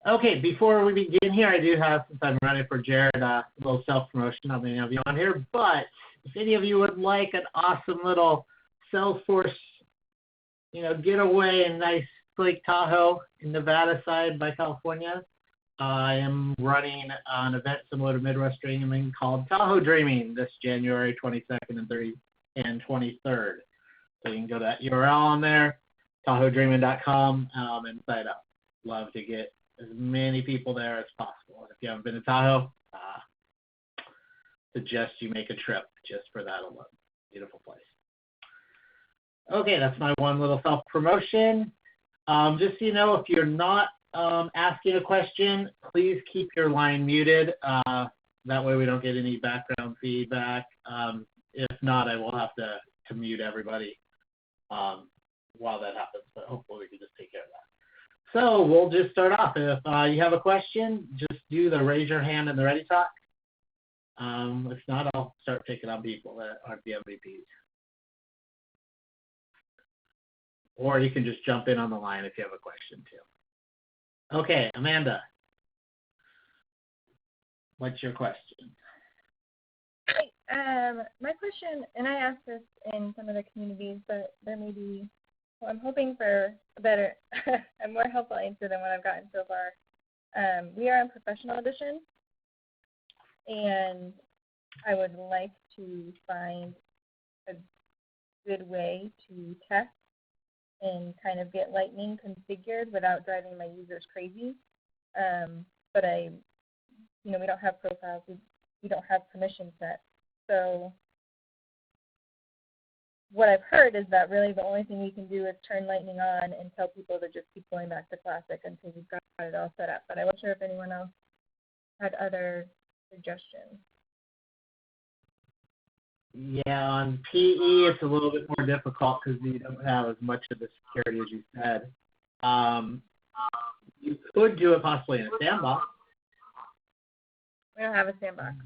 Okay, before we begin here, I do have, since I'm running for Jared, a little self-promotion. Not many of you on here, but if any of you would like an awesome little Salesforce, getaway in nice Lake Tahoe in Nevada side by California, I am running an event similar to Midwest Dreaming called Tahoe Dreaming this January 22nd and 23rd. So you can go to that URL on there, TahoeDreaming.com, and sign up. Love to get as many people there as possible. If you haven't been to Tahoe, suggest you make a trip just for that alone. Beautiful place. Okay, that's my one little self-promotion. Just so you know, if you're not asking a question, please keep your line muted. That way we don't get any background feedback. If not, I will have to mute everybody while that happens, but hopefully we can just take care of that. So we'll just start off. If you have a question, just do the raise your hand and the ready talk. If not, I'll start picking on people that aren't the MVPs. Or you can just jump in on the line if you have a question too. Okay, Amanda, what's your question? Hi, my question, and I asked this in some of the communities, but there may be, well, I'm hoping for a better, a more helpful answer than what I've gotten so far. We are in professional edition, and I would like to find a good way to test and kind of get Lightning configured without driving my users crazy. But we don't have profiles, we don't have permission set. So what I've heard is that really the only thing we can do is turn Lightning on and tell people to just keep going back to Classic until we've got it all set up. But I wasn't sure if anyone else had other suggestions. Yeah, on PE it's a little bit more difficult because you don't have as much of the security as you said. You could do it possibly in a sandbox. We don't have a sandbox.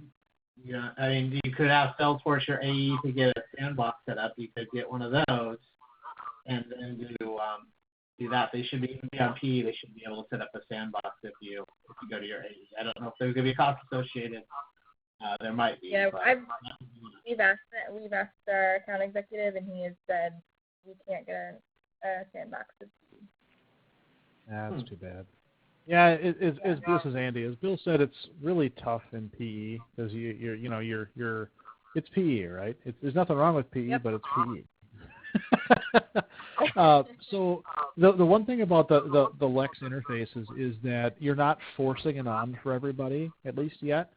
Yeah, I mean, you could have Salesforce or AE to get a sandbox set up. You could get one of those and then do that. They should be on PE. They should be able to set up a sandbox if you go to your AE. I don't know if there's going to be a cost associated. There might be. Yeah, we've asked our account executive, and he has said we can't get a sandbox. That's too bad. Yeah, this is Andy. As Bill said, it's really tough in PE because it's PE, right? There's nothing wrong with PE, yep. But it's PE. So the one thing about the Lex interface is that you're not forcing it on for everybody, at least yet.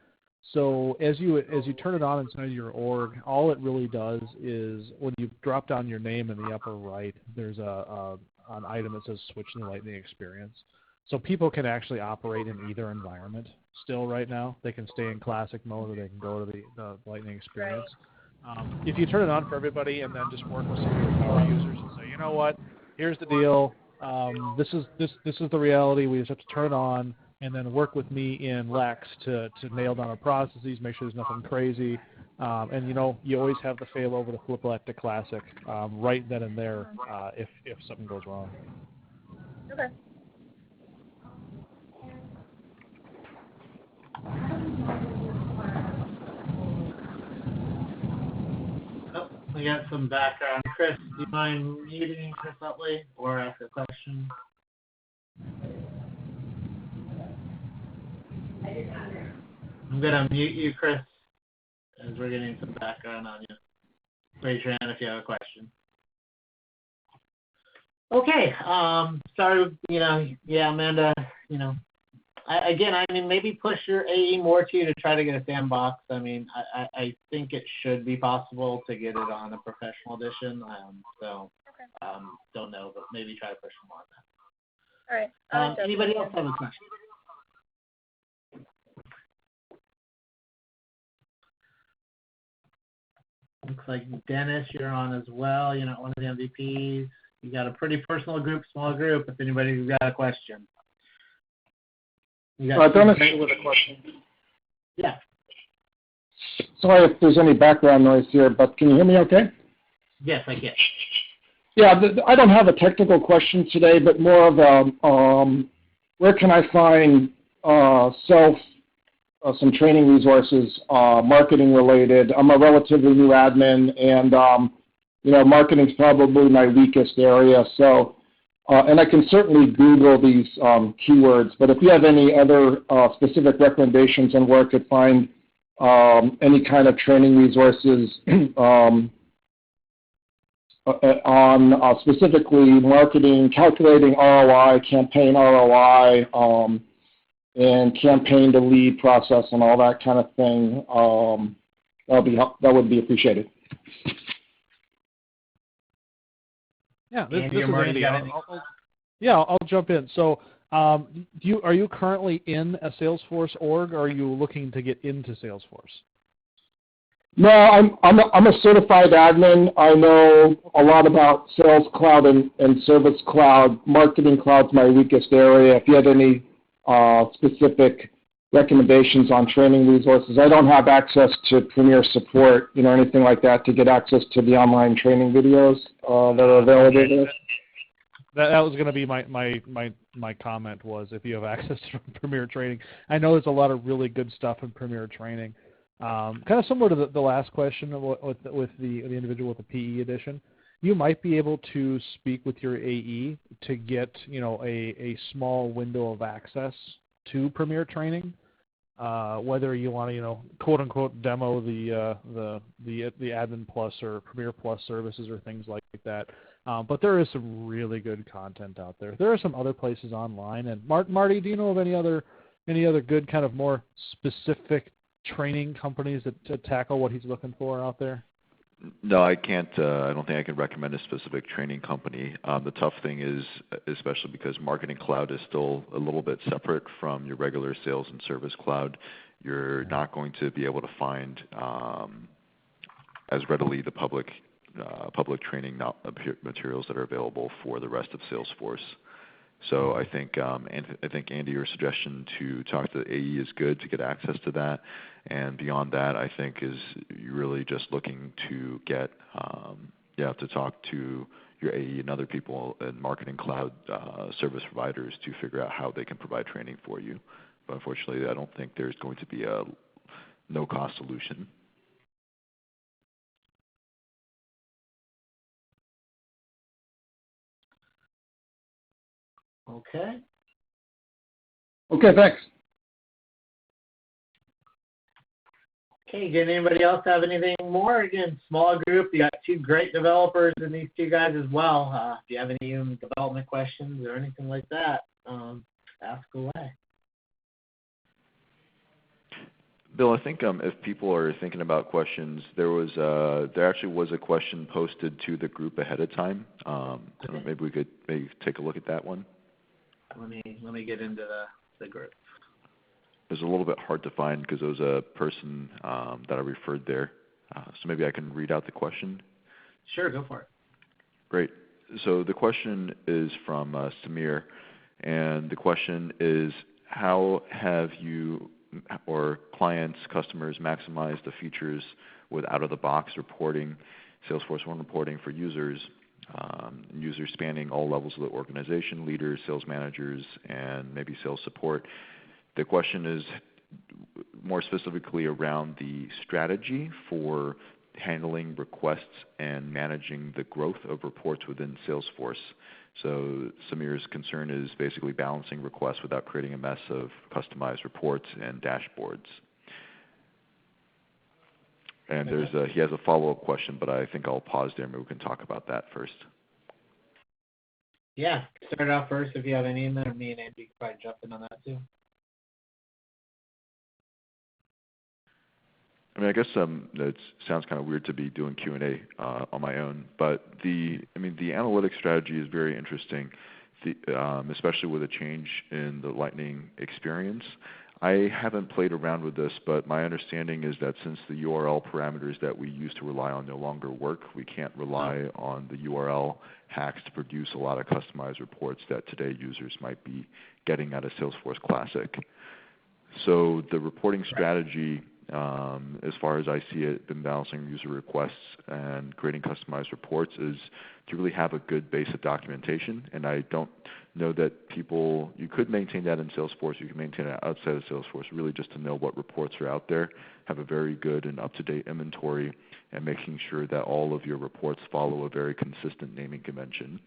So as you turn it on inside your org, all it really does is when you drop down your name in the upper right, there's an item that says switch to the Lightning experience. So people can actually operate in either environment still right now. They can stay in classic mode or they can go to the Lightning experience. Right. If you turn it on for everybody and then just work with some of your power users and say, you know what, here's the deal. This is the reality. We just have to turn it on and then work with me in Lex to nail down our processes, make sure there's nothing crazy. And you always have the failover to flip back to classic right then and there if something goes wrong. Okay. Oh, we got some background. Chris, do you mind muting Chris Utley or ask a question? I'm going to mute you, Chris, as we're getting some background on you. Raise your hand if you have a question. Okay. Sorry, Amanda, I mean, maybe push your AE more to you to try to get a sandbox. I mean, I think it should be possible to get it on a professional edition. Don't know, but maybe try to push them on that. All right. Anybody else have a question? Looks like Dennis, you're on as well. You're not one of the MVPs. You got a pretty personal group, small group. If anybody's got a question. Dennis with a question. Yeah. Sorry if there's any background noise here, but can you hear me okay? Yes, I can. Yeah, I don't have a technical question today, but more of where can I find some training resources, marketing related? I'm a relatively new admin, and marketing's probably my weakest area. So, and I can certainly Google these keywords. But if you have any other specific recommendations on where I could find any kind of training resources on specifically marketing, calculating ROI, campaign ROI, and campaign to lead process and all that kind of thing, that would be appreciated. Yeah, this Andy or is Marty, Andy. got any? I'll jump in. So, are you currently in a Salesforce org, or are you looking to get into Salesforce? No, I'm a certified admin. I know a lot about Sales Cloud and Service Cloud. Marketing Cloud's my weakest area. If you had any specific recommendations on training resources, I don't have access to Premier Support, anything like that to get access to the online training videos that are available there. That was going to be my comment, was if you have access to Premier Training. I know there's a lot of really good stuff in Premier Training. Kind of similar to the last question with the individual with the PE edition. You might be able to speak with your AE to get a small window of access to Premier Training, whether you want to quote unquote demo the Admin Plus or Premier Plus services or things like that. But there is some really good content out there. There are some other places online. And Marty, do you know of any other good kind of more specific training companies that tackle what he's looking for out there? No, I can't. I don't think I can recommend a specific training company. The tough thing is, especially because Marketing Cloud is still a little bit separate from your regular Sales and Service Cloud, you're not going to be able to find as readily the public training materials that are available for the rest of Salesforce. So I think Andy, your suggestion to talk to the AE is good to get access to that, and beyond that, I think is you're really just looking to get to talk to your AE and other people in Marketing Cloud service providers to figure out how they can provide training for you. But unfortunately, I don't think there's going to be a no-cost solution. Okay. Okay, thanks. Okay, did anybody else have anything more? Again, small group. You got two great developers and these two guys as well. If you have any development questions or anything like that, ask away. Bill, I think if people are thinking about questions, there actually was a question posted to the group ahead of time. Okay. Maybe we could take a look at that one. Let me get into the group. It was a little bit hard to find because there was a person that I referred there. So maybe I can read out the question. Sure, go for it. Great. So the question is from Samir, and the question is, how have you or clients, customers maximize the features with out-of-the-box reporting, Salesforce One reporting for users spanning all levels of the organization, leaders, sales managers, and maybe sales support? The question is more specifically around the strategy for handling requests and managing the growth of reports within Salesforce. So Samir's concern is basically balancing requests without creating a mess of customized reports and dashboards. And he has a follow-up question, but I think I'll pause there. Maybe we can talk about that first. Yeah, start out first if you have any in there. Me and Andy can probably jump in on that too. I mean, I guess it sounds kind of weird to be doing Q&A on my own, but the analytics strategy is very interesting, especially with a change in the Lightning experience. I haven't played around with this, but my understanding is that since the URL parameters that we used to rely on no longer work, we can't rely on the URL hacks to produce a lot of customized reports that today users might be getting out of Salesforce Classic. So the reporting strategy, as far as I see it, been balancing user requests and creating customized reports, is to really have a good base of documentation. And I don't know that you could maintain that in Salesforce, you can maintain it outside of Salesforce, really just to know what reports are out there, have a very good and up-to-date inventory, and making sure that all of your reports follow a very consistent naming convention.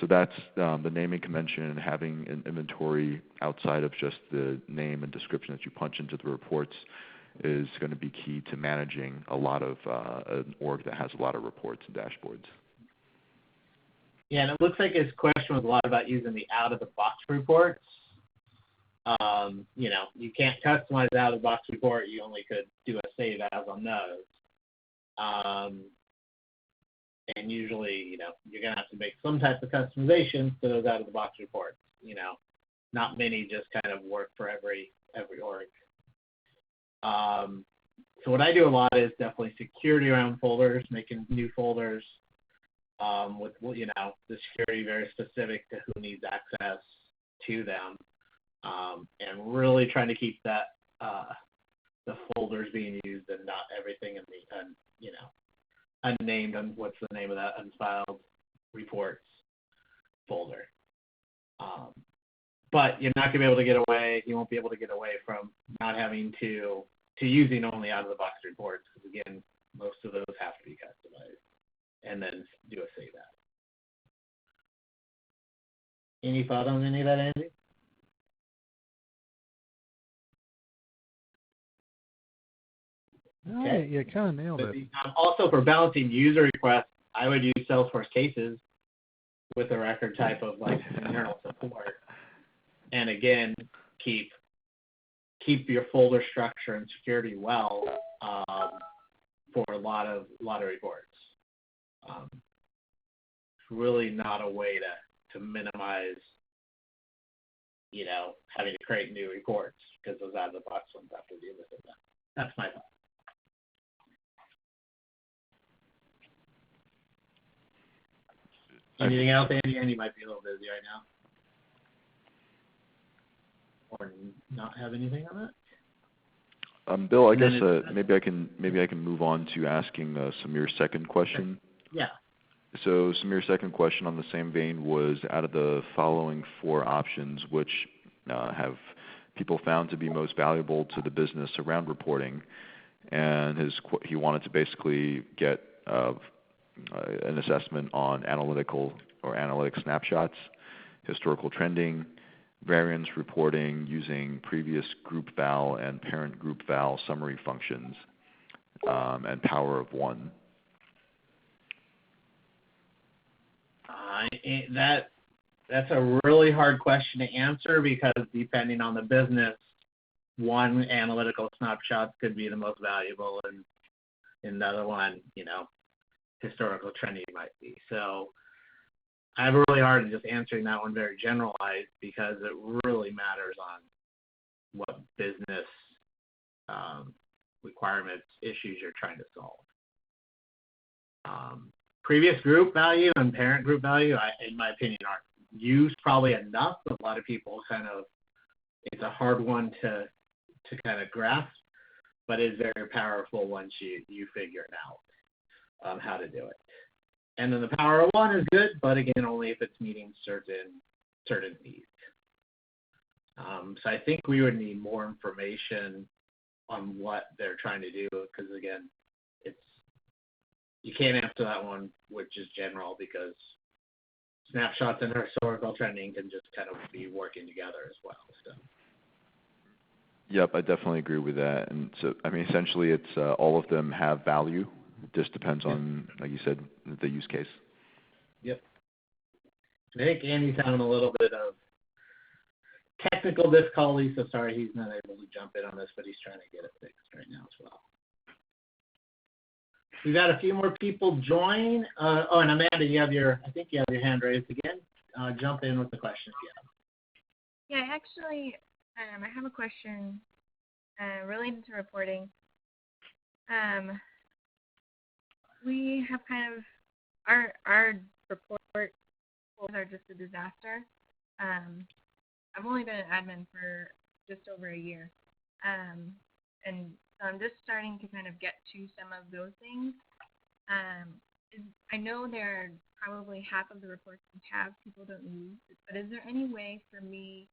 So that's the naming convention, and having an inventory outside of just the name and description that you punch into the reports is going to be key to managing a lot of an org that has a lot of reports and dashboards. Yeah, and it looks like his question was a lot about using the out-of-the-box reports. You know, you can't customize the out-of-the-box report. You only could do a save as on those. And usually, you know, you're going to have to make some type of customization to those out-of-the-box reports. You know, not many just kind of work for every org. So what I do a lot is definitely security around folders, making new folders with, you know, the security very specific to who needs access to them, and really trying to keep that the folders being used and not everything in the you know, unnamed, what's the name of that, unfiled reports folder. But you're not going to be able to get away, you won't be able to get away from not having to using only out-of-the-box reports, because again, most of those have to be customized, and then do a save as. Any thought on any of that, Andy? Okay. Yeah, kind of nailed it. Also, for balancing user requests, I would use Salesforce cases with a record type of like internal support, and again, keep your folder structure and security well for a lot of reports. It's really not a way to minimize, you know, having to create new reports, because those out-of-the-box ones have to deal with it. That's my thought. Anything else, Andy? Andy might be a little busy right now. Or not have anything on that? Bill, I guess maybe I can move on to asking Samir's second question. Yeah. So Samir's second question on the same vein was, out of the following 4 options, which have people found to be most valuable to the business around reporting, and he wanted to basically get an assessment on analytical or analytic snapshots, historical trending, variance reporting using previous group val and parent group val summary functions, and Power of One. That's a really hard question to answer, because depending on the business, one analytical snapshot could be the most valuable, and another one, you know, historical trending might be. So I have a really hard just answering that one very generalized, because it really matters on what business requirements, issues you're trying to solve. Previous group value and parent group value, in my opinion, aren't used probably enough. A lot of people it's a hard one to kind of grasp, but it's very powerful once you figure it out how to do it. And then the Power of One is good, but again, only if it's meeting certain needs. So I think we would need more information on what they're trying to do, because again, you can't answer that one with just general, because snapshots and historical trending can just kind of be working together as well. So. Yep, I definitely agree with that. And so, I mean, essentially, it's all of them have value. It just depends on, like you said, the use case. Yep. I think Andy's having a little bit of technical difficulty, so sorry he's not able to jump in on this, but he's trying to get it fixed right now as well. We've got a few more people join. And Amanda, I think you have your hand raised again. Jump in with the question if you have. Yeah, actually, I have a question related to reporting. We have kind of our report are just a disaster. I've only been an admin for just over a year, and so I'm just starting to kind of get to some of those things. I know there are probably half of the reports we have people don't use, but is there any way for me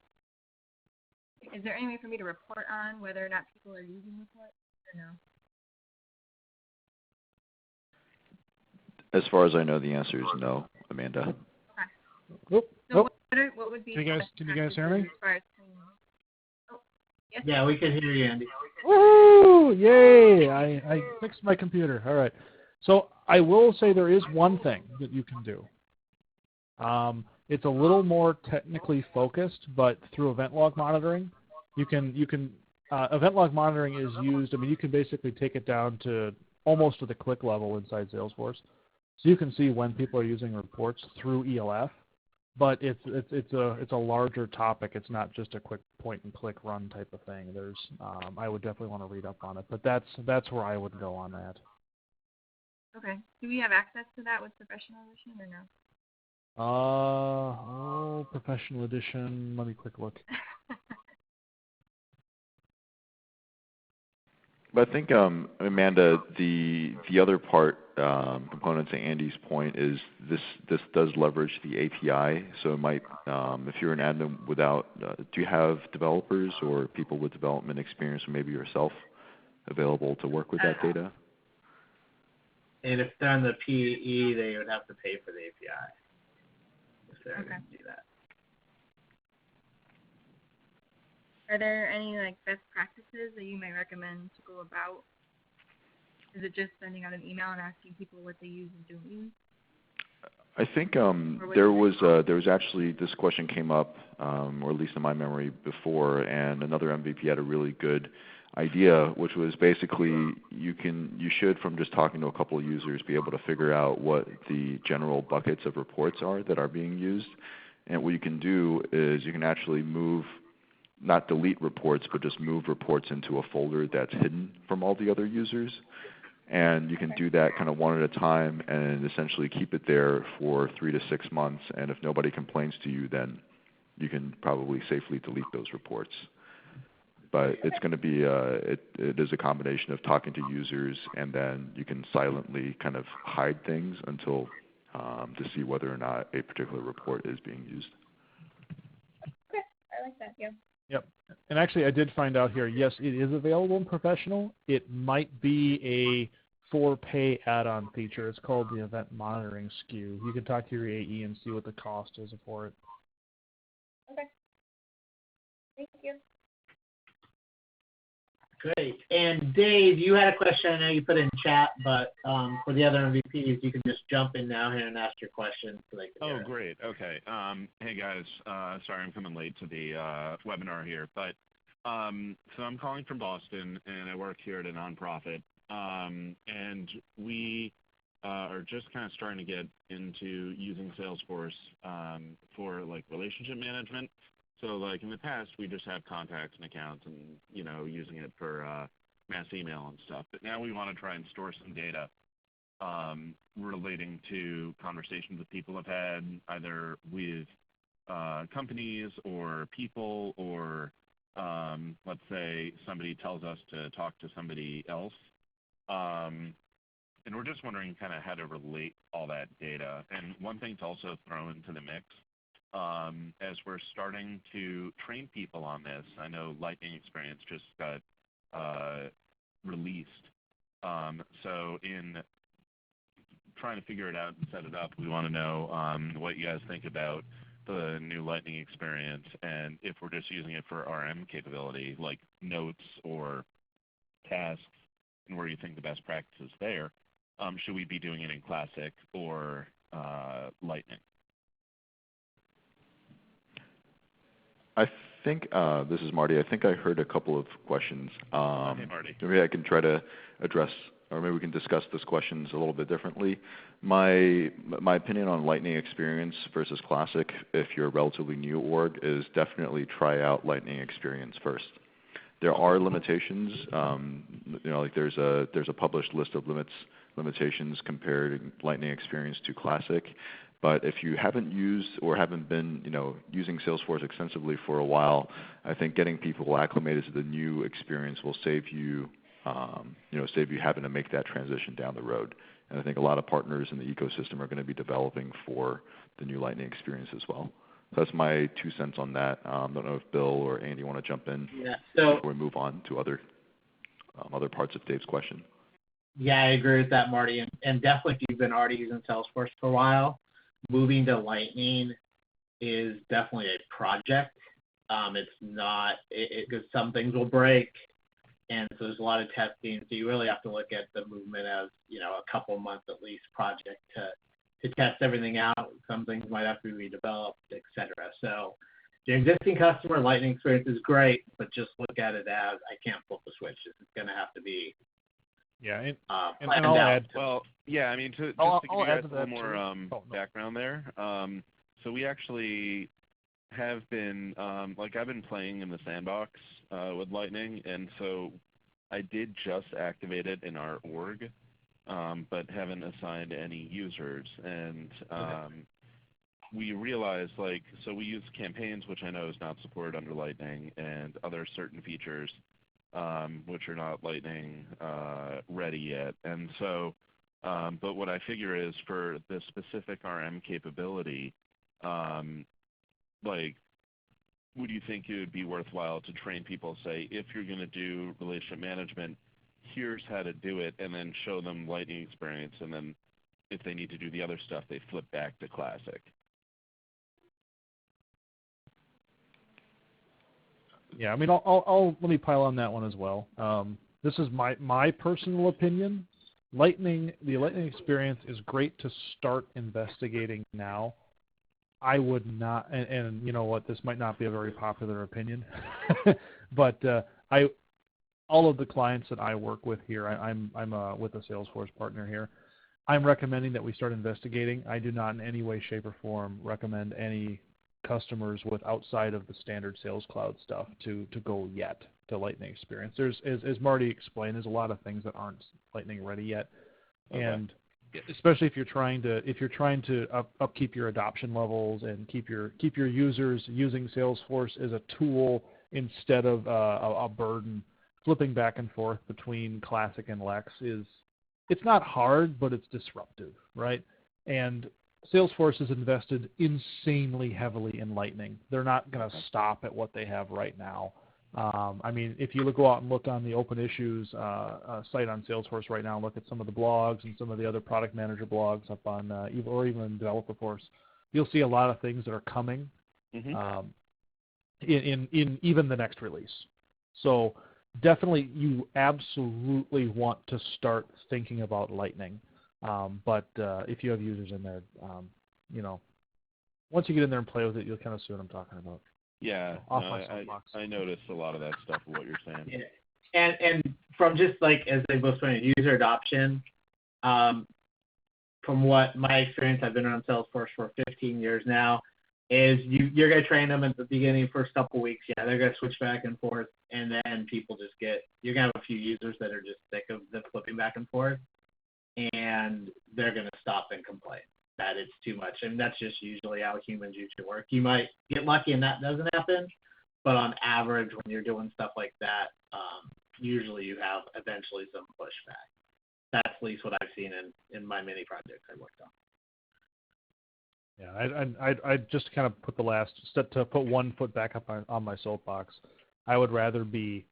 to report on whether or not people are using reports or no? As far as I know, the answer is no, Amanda. Oop, So oh, what would be can you guys hear me? as far as cleaning up? Oh, yes. Yeah, we can hear you, Andy. Woo! Yay! I fixed my computer. All right. So I will say there is one thing that you can do. It's a little more technically focused, but through event log monitoring, you can event log monitoring is used. I mean, you can basically take it down to almost to the click level inside Salesforce, so you can see when people are using reports through ELF. But it's a larger topic. It's not just a quick point and click run type of thing. There's I would definitely want to read up on it, but that's where I would go on that. Okay. Do we have access to that with Professional Edition or no? Professional edition. Let me quick look. But I think, Amanda, the other part, component to Andy's point is this does leverage the API. So it might, if you're an admin without, do you have developers or people with development experience, or maybe yourself, available to work with that data? And if they're on the PE, they would have to pay for the API if they're going to do that. Are there any best practices that you might recommend to go about? Is it just sending out an email and asking people what they use and don't use? I think there was actually, this question came up, or at least in my memory before, and another MVP had a really good idea, which was basically you should, from just talking to a couple of users, be able to figure out what the general buckets of reports are that are being used. And what you can do is you can actually move, not delete reports, but just move reports into a folder that's hidden from all the other users. And you can do that kind of one at a time and essentially keep it there for 3 to 6 months. And if nobody complains to you, then you can probably safely delete those reports. But it's going to be, it is a combination of talking to users, and then you can silently kind of hide things until to see whether or not a particular report is being used. Okay, I like that, yeah. Yep. And actually, I did find out here, yes, it is available in Professional. It might be a for-pay add-on feature. It's called the Event Monitoring SKU. You can talk to your AE and see what the cost is for it. Okay. Thank you. Great. And Dave, you had a question. I know you put in chat, but for the other MVPs, you can just jump in now here and ask your question. So they can hear it. Great. Okay. Hey, guys. Sorry I'm coming late to the webinar here. But so I'm calling from Boston, and I work here at a nonprofit. And we are just kind of starting to get into using Salesforce for, relationship management. So, in the past, we just have contacts and accounts and, using it for mass email and stuff. But now we want to try and store some data relating to conversations that people have had, either with companies or people, or let's say somebody tells us to talk to somebody else. And we're just wondering kind of how to relate all that data. And one thing to also throw into the mix, as we're starting to train people on this, I know Lightning Experience just got released. So in trying to figure it out and set it up, we want to know what you guys think about the new Lightning Experience, and if we're just using it for RM capability, like notes or tasks, and where you think the best practice is there. Should we be doing it in Classic or Lightning? I think, this is Marty. I think I heard a couple of questions. Hey, Marty. Maybe I can try to address, or maybe we can discuss those questions a little bit differently. My opinion on Lightning Experience versus Classic, if you're a relatively new org, is definitely try out Lightning Experience first. There are limitations. There's a published list of limitations comparing Lightning Experience to Classic. But if you haven't used or haven't been, using Salesforce extensively for a while, I think getting people acclimated to the new experience will save you, having to make that transition down the road. And I think a lot of partners in the ecosystem are going to be developing for the new Lightning experience as well. So that's my 2 cents on that. I don't know if Bill or Andy want to jump in before we move on to other parts of Dave's question. Yeah, I agree with that, Marty. And definitely if you've been already using Salesforce for a while, moving to Lightning is definitely a project. It's not, because some things will break, and so there's a lot of testing. So you really have to look at the movement as, a couple months at least project to test everything out. Some things might have to be redeveloped, et cetera. So the existing customer Lightning experience is great, but just look at it as I can't flip the switch. This is going to have to be and planned I'll out. add. Well, yeah, I mean, to give I'll you guys add a to little that more too. background there. So we actually have been, I've been playing in the sandbox with Lightning, and so I did just activate it in our org, but haven't assigned any users. And we realized, so we use campaigns, which I know is not supported under Lightning, and other certain features which are not Lightning ready yet. And so, but what I figure is for the specific RM capability, would you think it would be worthwhile to train people, say, if you're going to do relationship management, here's how to do it, and then show them Lightning experience, and then if they need to do the other stuff, they flip back to Classic? Yeah, I mean, I'll let me pile on that one as well. This is my personal opinion. The Lightning experience is great to start investigating now. I would not, and you know what, this might not be a very popular opinion, but all of the clients that I work with here, I'm with a Salesforce partner here. I'm recommending that we start investigating. I do not in any way, shape, or form recommend any customers with outside of the standard Sales Cloud stuff to go yet to Lightning experience. There's, as Marty explained, there's a lot of things that aren't Lightning ready yet, and especially if you're trying to upkeep your adoption levels and keep your users using Salesforce as a tool instead of a burden. Flipping back and forth between Classic and Lex it's not hard, but it's disruptive, right? And Salesforce has invested insanely heavily in Lightning. They're not going to stop at what they have right now. I mean, if you go out and look on the Open Issues site on Salesforce right now, and look at some of the blogs and some of the other product manager blogs up on, or even Developer Force, you'll see a lot of things that are coming in even the next release. So definitely, you absolutely want to start thinking about Lightning. But if you have users in there, once you get in there and play with it, you'll kind of see what I'm talking about. Yeah, I noticed a lot of that stuff of what you're saying. Yeah. And from just as they both pointed, user adoption, from what my experience, I've been around Salesforce for 15 years now, is you're going to train them at the beginning, first couple weeks. Yeah, they're going to switch back and forth, and then people just you're going to have a few users that are just sick of the flipping back and forth, and they're going to stop and complain that it's too much. And that's just usually how humans usually work. You might get lucky and that doesn't happen, but on average, when you're doing stuff like that, usually you have eventually some pushback. That's at least what I've seen in my many projects I worked on. Yeah, I just kind of put the last step to put one foot back up on my soapbox. I would rather be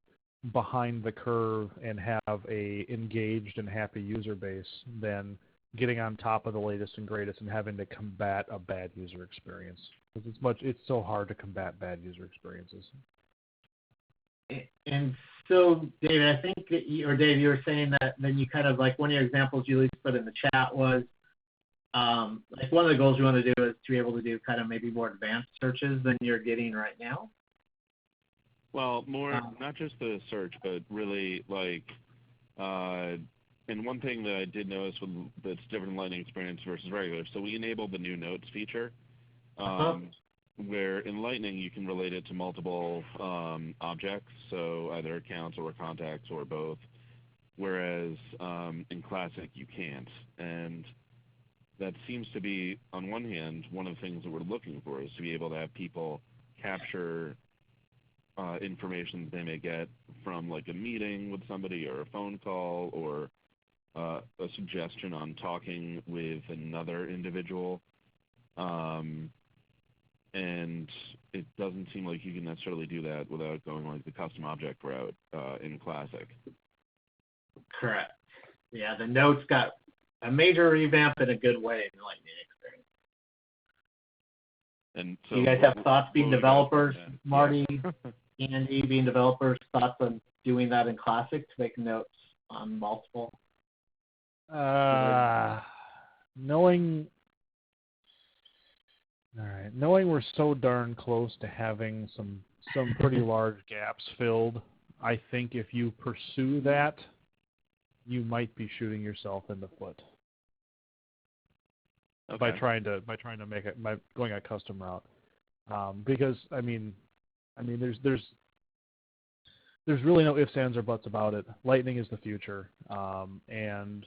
behind the curve and have a engaged and happy user base than getting on top of the latest and greatest and having to combat a bad user experience. Because it's so hard to combat bad user experiences. And so, David, I think that you were saying that then you kind of one of your examples you at least put in the chat was one of the goals you want to do is to be able to do kind of maybe more advanced searches than you're getting right now. Well, more not just the search, but really and one thing that I did notice that's different in Lightning experience versus regular. So we enabled the new notes feature, where in Lightning you can relate it to multiple objects, so either accounts or contacts or both, whereas in Classic you can't. And that seems to be, on one hand, one of the things that we're looking for is to be able to have people capture information they may get from a meeting with somebody or a phone call or a suggestion on talking with another individual, and it doesn't seem like you can necessarily do that without going like the custom object route in Classic. Correct. Yeah, the notes got a major revamp in a good way in the Lightning experience. And so You guys have thoughts being what would you guys developers, recommend? Marty, Andy being developers, thoughts on doing that in Classic to make notes on multiple? Knowing we're so darn close to having some pretty large gaps filled, I think if you pursue that, you might be shooting yourself in the foot by trying to make it by going a custom route. Because I mean, there's really no ifs, ands, or buts about it. Lightning is the future, and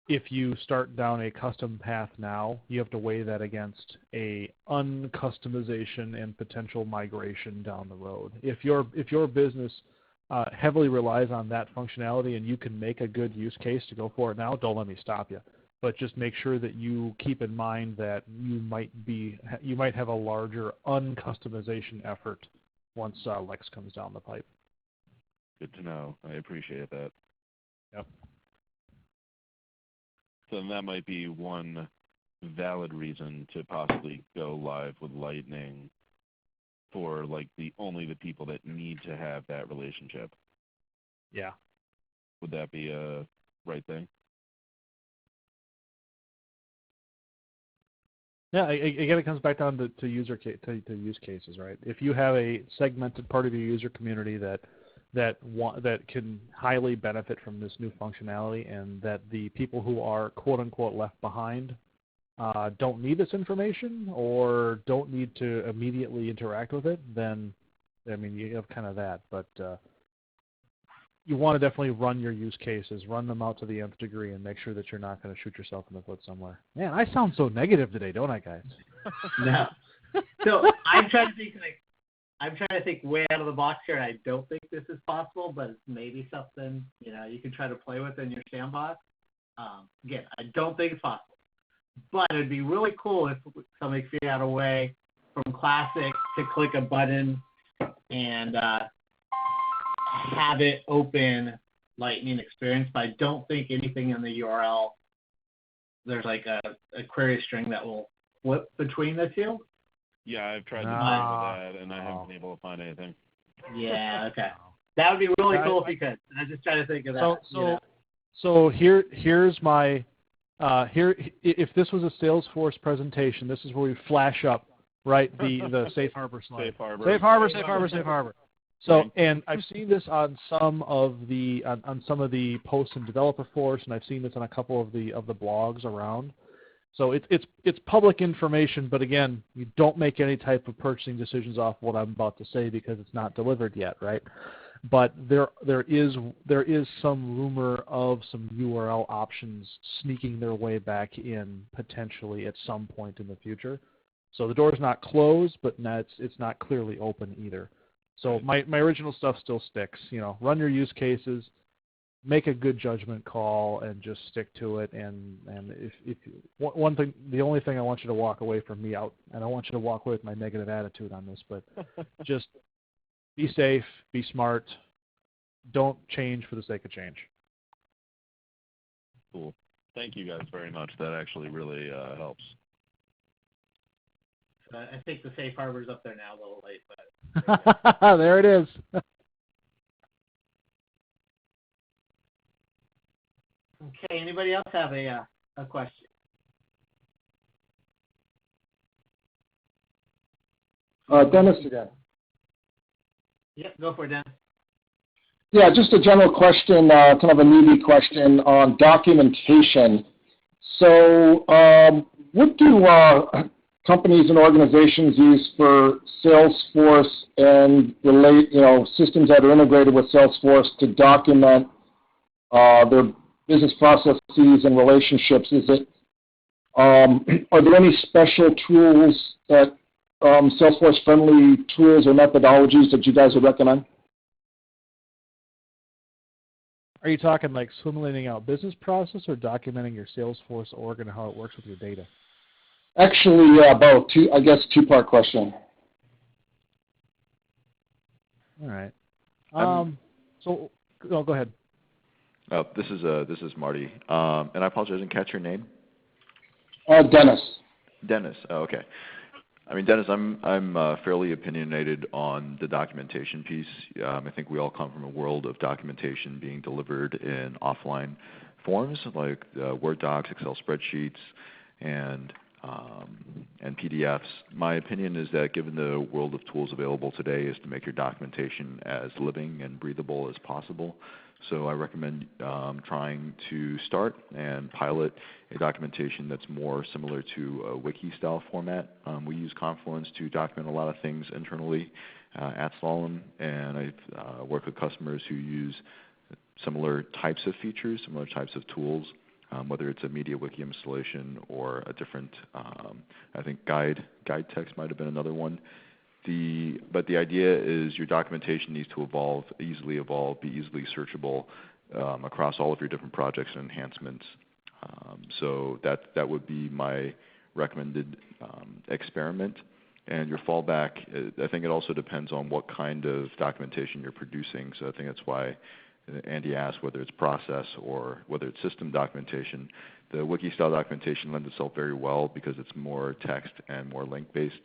if you start down a custom path now, you have to weigh that against a uncustomization and potential migration down the road. If your business heavily relies on that functionality and you can make a good use case to go for it now, don't let me stop you. But just make sure that you keep in mind that you might have a larger uncustomization effort once Lex comes down the pipe. Good to know. I appreciate that. Yep. So then that might be one valid reason to possibly go live with Lightning for like only the people that need to have that relationship. Yeah. Would that be a right thing? Yeah, again, it comes back down to use cases, right? If you have a segmented part of your user community that can highly benefit from this new functionality, and that the people who are quote unquote left behind don't need this information or don't need to immediately interact with it, then I mean you have kind of that. But you want to definitely run your use cases, run them out to the nth degree, and make sure that you're not going to shoot yourself in the foot somewhere. Man, I sound so negative today, don't I, guys? No. So I'm trying to think way out of the box here. I don't think this is possible, but it's maybe something you can try to play with in your sandbox. Again, I don't think it's possible, but it'd be really cool if somebody figured out a way from Classic to click a button and have it open Lightning experience. But I don't think anything in the URL there's like a query string that will flip between the two. Yeah, I've tried to play with that, and I haven't been able to find anything. Yeah, okay. That would be really cool if you could. I'm just trying to think of that. So here's my if this was a Salesforce presentation, this is where we flash up, right, the safe harbor slide. Safe harbor. So, and I've seen this on some of the posts in Developer Force, and I've seen this on a couple of the blogs around. So it's public information, but again, you don't make any type of purchasing decisions off what I'm about to say because it's not delivered yet, right? But there is some rumor of some URL options sneaking their way back in potentially at some point in the future. So the door's not closed, but it's not clearly open either. So my original stuff still sticks. Run your use cases, make a good judgment call, and just stick to it. And if one thing, the only thing I want you to walk away from me out, and I don't want you to walk away with my negative attitude on this, but just be safe, be smart, don't change for the sake of change. Cool. Thank you guys very much. That actually really helps. I think the safe harbor's up there now, a little late, but there it is. Okay. Anybody else have a question? Dennis again. Yep, go for it, Dennis. Yeah, just a general question, kind of a newbie question on documentation. So, what do companies and organizations use for Salesforce and relate, systems that are integrated with Salesforce to document their business processes and relationships? Is it are there any special tools that Salesforce-friendly tools or methodologies that you guys would recommend? Are you talking like simulating out business process or documenting your Salesforce org and how it works with your data? Actually, both. I guess two-part question. All right. So, go ahead. Oh, this is Marty. And I apologize, I didn't catch your name. Dennis. Dennis. Oh, okay. I mean, Dennis, I'm fairly opinionated on the documentation piece. I think we all come from a world of documentation being delivered in offline forms like Word docs, Excel spreadsheets, and PDFs. My opinion is that given the world of tools available today is to make your documentation as living and breathable as possible. So I recommend trying to start and pilot a documentation that's more similar to a wiki-style format. We use Confluence to document a lot of things internally at Slalom, and I've worked with customers who use similar types of features, similar types of tools, whether it's a media wiki installation or a different, I think guide text might have been another one. But the idea is your documentation needs to be easily searchable across all of your different projects and enhancements. So that would be my recommended experiment. And your fallback, I think it also depends on what kind of documentation you're producing. So I think that's why Andy asked whether it's process or whether it's system documentation. The wiki-style documentation lends itself very well because it's more text and more link-based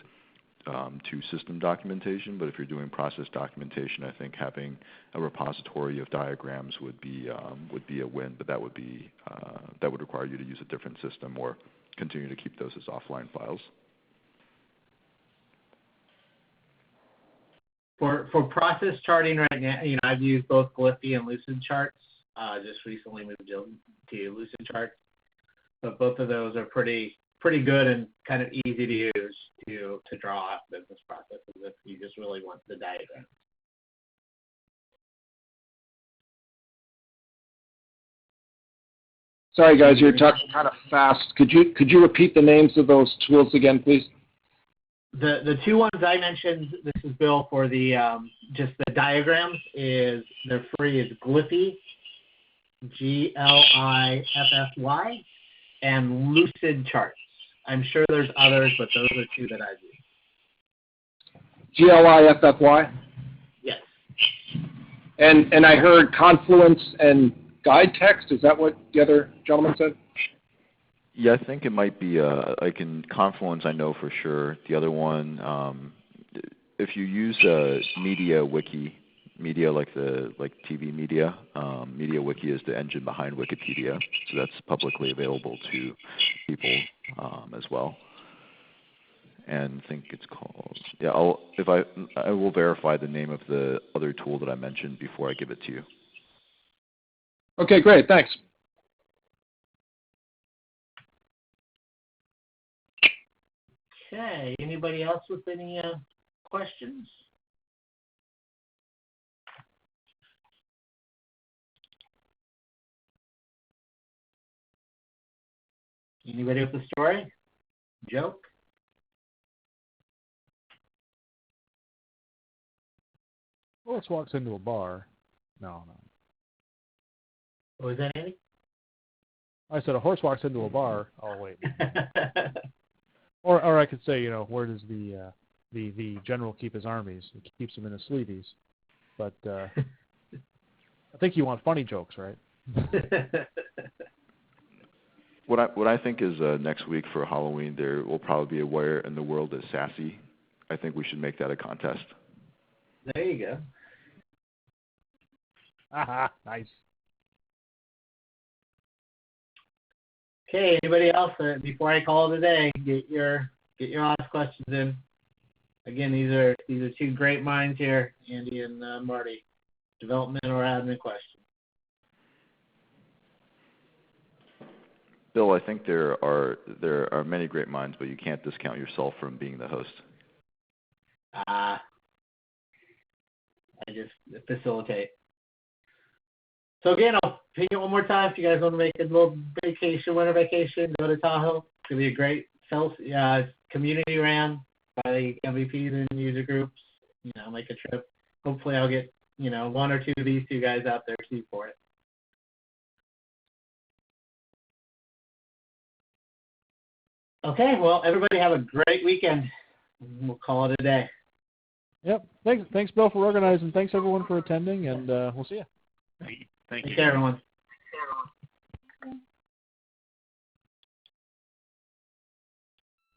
to system documentation. But if you're doing process documentation, I think having a repository of diagrams would be a win. But that would require you to use a different system or continue to keep those as offline files. For process charting right now, I've used both Glyphy and Lucidcharts. Just recently moved to Lucidcharts, but both of those are pretty good and kind of easy to use to draw off business processes if you just really want the diagram. Sorry, guys, you're talking kind of fast. Could you repeat the names of those tools again, please? The two ones I mentioned, this is Bill, for the just the diagrams, they're free, is Glyphy, Gliffy, and Lucidcharts. I'm sure there's others, but those are two that I've used. Gliffy? Yes. And I heard Confluence and Guide Text. Is that what the other gentleman said? Yeah, I think it might be like in Confluence, I know for sure. The other one, if you use Media Wiki, media like TV media, Media Wiki is the engine behind Wikipedia, so that's publicly available to people as well. And I think it's called, I will verify the name of the other tool that I mentioned before I give it to you. Okay, great, thanks. Okay, anybody else with any questions? Anybody with a story? Joke? Horse walks into a bar. No. What was that, Andy? I said a horse walks into a bar. Oh, wait. Or I could say, where does the general keep his armies? He keeps them in his sleeveys. But I think you want funny jokes, right? What I think is next week for Halloween, there will probably be a Where in the World is Sassy. I think we should make that a contest. There you go. Nice. Okay, anybody else before I call it a day? Get your last questions in. Again, these are two great minds here, Andy and Marty. Development or admin questions. Bill, I think there are many great minds, but you can't discount yourself from being the host. I just facilitate. So again, I'll ping it one more time. If you guys want to make a little vacation, winter vacation, go to Tahoe. It's going to be a great community ran by the MVPs and user groups. Make a trip. Hopefully I'll get, one or two of these two guys out there too for it. Okay, well, everybody have a great weekend. We'll call it a day. Yep. Thanks, Bill, for organizing. Thanks everyone for attending, and we'll see you. Thank you. Take care, everyone.